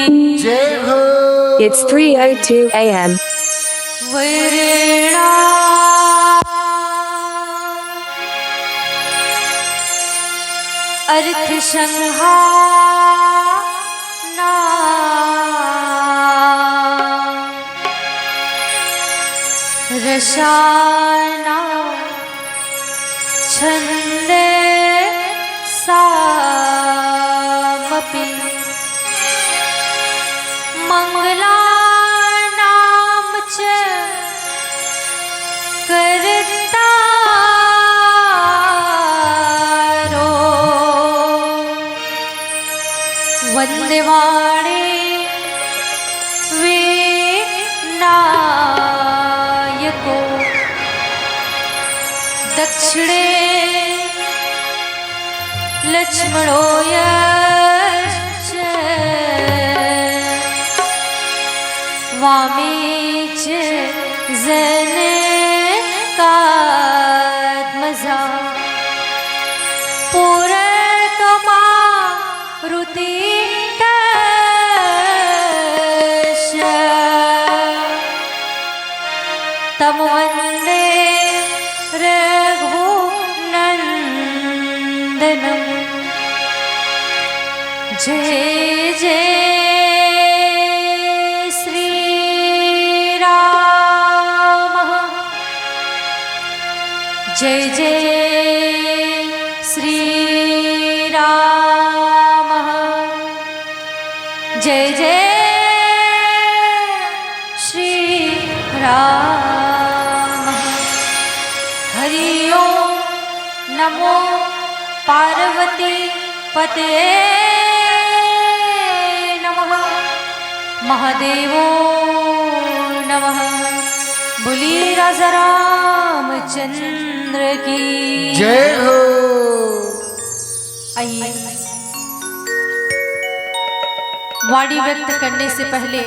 It's 3:02 a.m. अर्थ संहाना रसाना छंदे सामपि मंगलानाम च करतारो वंदेवाणे विनायको दक्षिणे लक्ष्मणो यश्च वामे च जनकात्मजा पुरतमा ऋतिकश तम वन्दे रघुनन्दनम् जय जय श्री राम जय जय श्री राम जय जय श्री राम हरि ओम नमो पार्वती पते नमः महादेवो नमः बोली राजा रामचंद्र की जय हो। आइए वाणी व्यक्त करने से पहले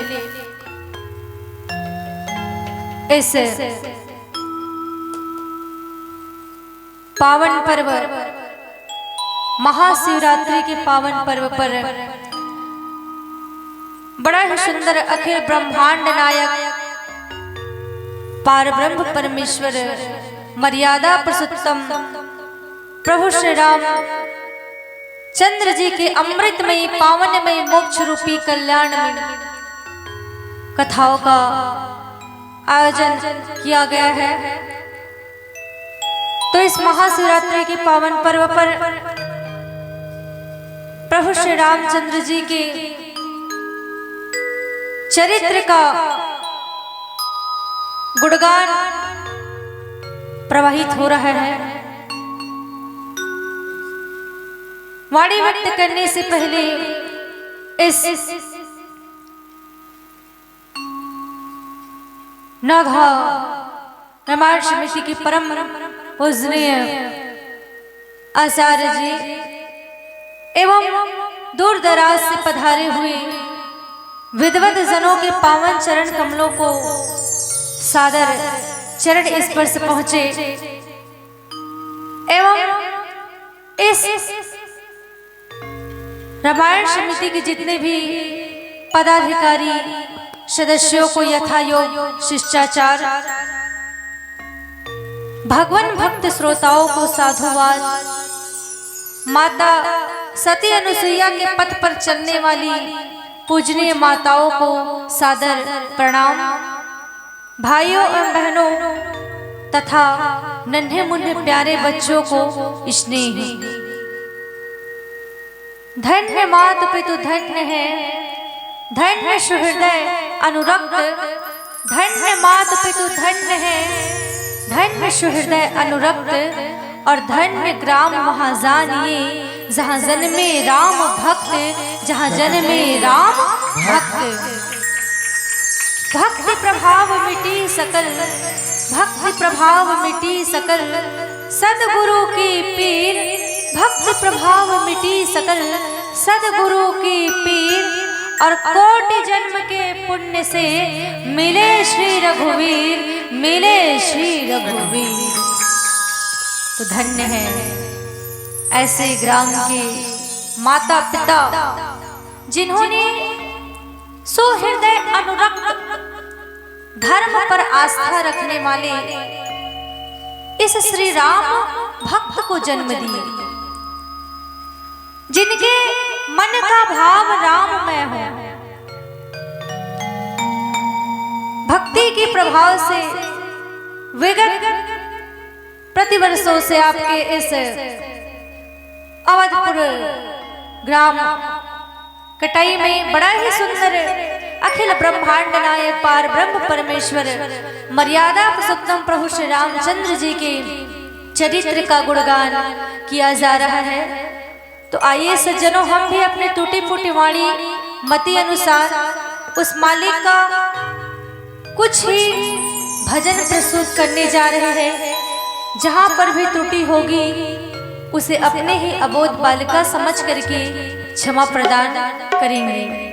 इस पावन पर्व महाशिवरात्रि के पावन पर्व पर बड़ा ही सुंदर अखिल ब्रह्मांड नायक पारब्रह्म परमेश्वर मर्यादा पुरुषोत्तम प्रभु श्री राम चंद्र जी के अमृतमयी पावनमयी मोक्ष रूपी कल्याणमयी कथाओं का आयोजन किया गया है। तो इस महाशिवरात्रि के पावन पर्व पर प्रभु श्री रामचंद्र जी के चरित्र का गुणगान प्रवाहित हो रहा है। वाणी व्यक्त करने से पहले इस नघा रामायण समिति की परम पूजनीय आचार्य जी एवं दूर दराज से पधारे हुए विद्वत जनों के पावन चरण कमलों को सादर चरण स्पर्श पहुंचे एवं इस रामायण समिति के जितने भी पदाधिकारी सदस्यों को यथायोग शिष्टाचार भगवान भक्त श्रोताओं को साधुवाद माता सती अनुसुईया के पथ पर चलने वाली पूजनीय माताओं को सादर प्रणाम भाइयों एवं बहनों तथा नन्हे मुन्ने प्यारे बच्चों को स्नेह धन्य मातु पितु धन्य है धन्य सुहृदय अनुरक्त धन्य मातु पितु धन्य है धन्य सुहृदय अनुरक्त और धन्य ग्राम महाजान ये जहाँ जन्मे राम भक्त जहाँ जन्मे राम भक्त भक्ति प्रभाव मिटी सकल भक्ति प्रभाव मिटी सकल सदगुरु की पीर भक्ति प्रभाव मिटी सकल सदगुरु की पीर और कोटि जन्म के पुण्य से मिले श्री रघुवीर मिले श्री रघुवीर। तो धन्य है ऐसे ग्राम के माता पिता जिन्होंने धर्म पर आस्था रखने वाले इस श्री राम भक्त को जन्म दिए, जिनके मन का भाव राममय हो। भक्ति के प्रभाव से विगत प्रतिवर्षों से आपके इस अवधपुर ग्राम कटाई में बड़ा ही सुंदर अखिल ब्रह्मांड नायक पार ब्रह्म परमेश्वर मर्यादा पुरुषोत्तम प्रभु श्री रामचंद्र जी के चरित्र का गुणगान किया जा रहा है। तो आइए सज्जनों, हम भी अपने टूटी फूटी वाणी मति अनुसार उस मालिक का कुछ ही भजन प्रस्तुत करने जा रहे हैं। जहां पर भी त्रुटि होगी उसे अपने ही अबोध बालिका समझ करके क्षमा प्रदान करेंगे।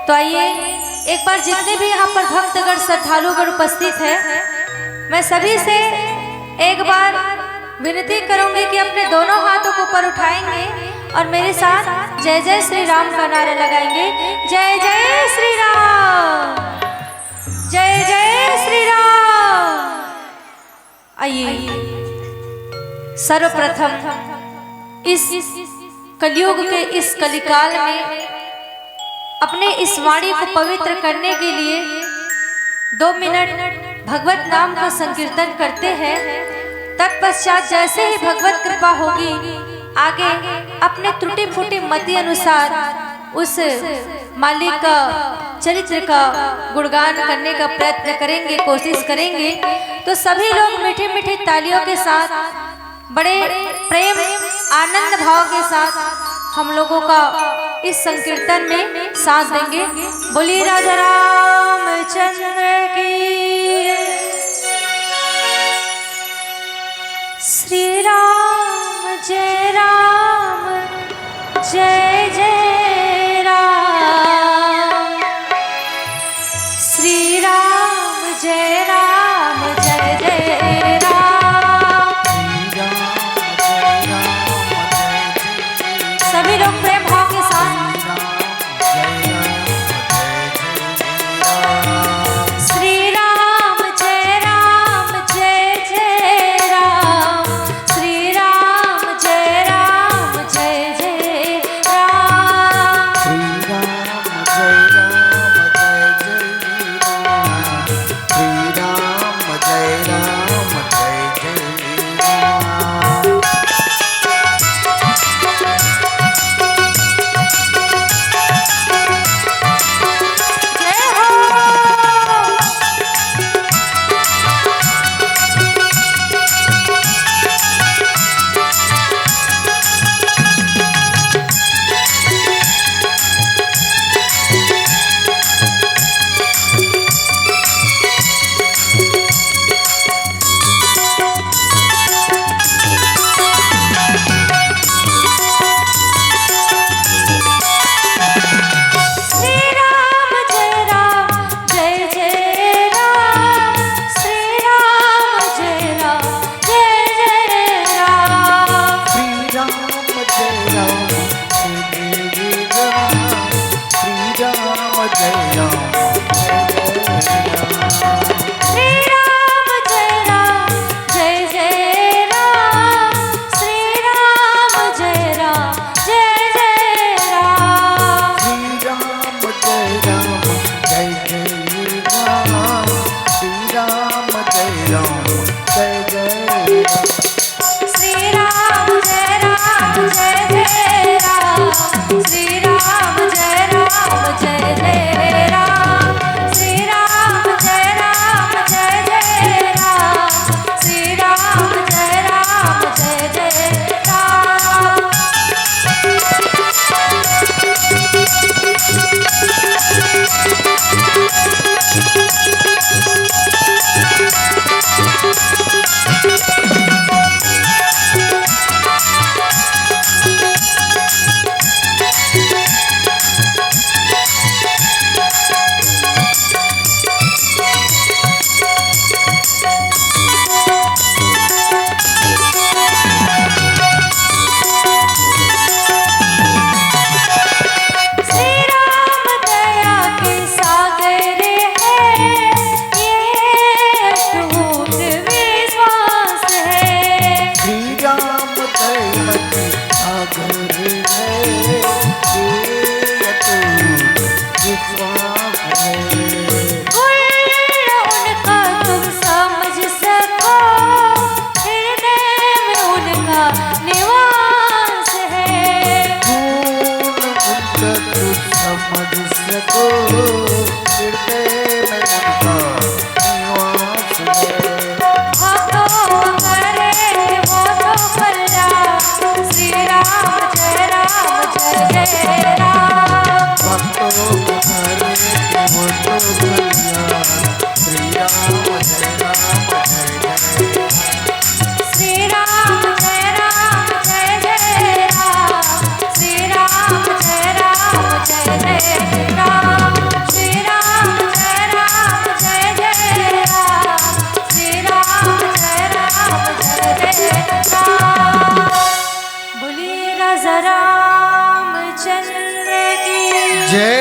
तो आइए एक बार जितने भी यहाँ पर भक्तगण श्रद्धालुगण उपस्थित है, मैं सभी से एक बार विनती करूंगी कि अपने दोनों हाथों को ऊपर उठाएंगे और मेरे साथ जय जय श्री राम का नारा लगाएंगे। जय जय श्री राम, जय जय श्री राम। आइए सर्वप्रथम इस कलयुग के इस कलिकाल में अपने इस वाणी को पवित्र करने के लिए 2 मिनट भगवत नाम का संकीर्तन करते हैं। तत्पश्चात जैसे ही भगवत कृपा होगी आगे अपने त्रुटि फूटी मति अनुसार उस मालिक का चरित्र का गुणगान करने का प्रयत्न करेंगे, कोशिश करेंगे। तो सभी लोग मीठी मीठी तालियों के साथ बड़े प्रेम आनंद भाव के साथ हम लोगों का इस संकीर्तन में साथ देंगे। बोलिए राजा रामचंद्र की। श्री राम जय राम, जय जय राम। श्री राम जय राम, जय जय राम। सभी लोग प्रेम भाव के साथ श्री राम जय राम, जय जय राम। श्री राम जय राम, जय जय राम। श्री राम जय राम, जय जय राम। श्री राम जय राम, जय जय राम। जय हो। श्री राम जय राम, जय जय राम। श्री राम जय राम, जय जय राम। श्री राम जय राम, जय जय राम। श्री राम जय राम, जय जय राम। श्री राम जय राम, जय जय राम। श्री राम जय राम, जय जय राम। श्री राम जय राम, जय जय राम। श्री राम जय राम, जय जय राम। श्री राम जय राम, जय जय राम। श्री राम जय राम, जय जय राम। श्री राम जय राम, जय जय राम। श्री राम जय राम, जय जय राम। को हृदय में उनका निवास है। भक्तों करे वो तो कल्याण, श्री राम जय राम। भक्तों को करे वो तो कल्याण, श्री राम जय राम जय जय। श्री राम जय जय राम, श्री राम जय जय राम, श्री राम जय जय राम, श्री राम जय जय राम। बोलिए राजा रामचंद्र की जय।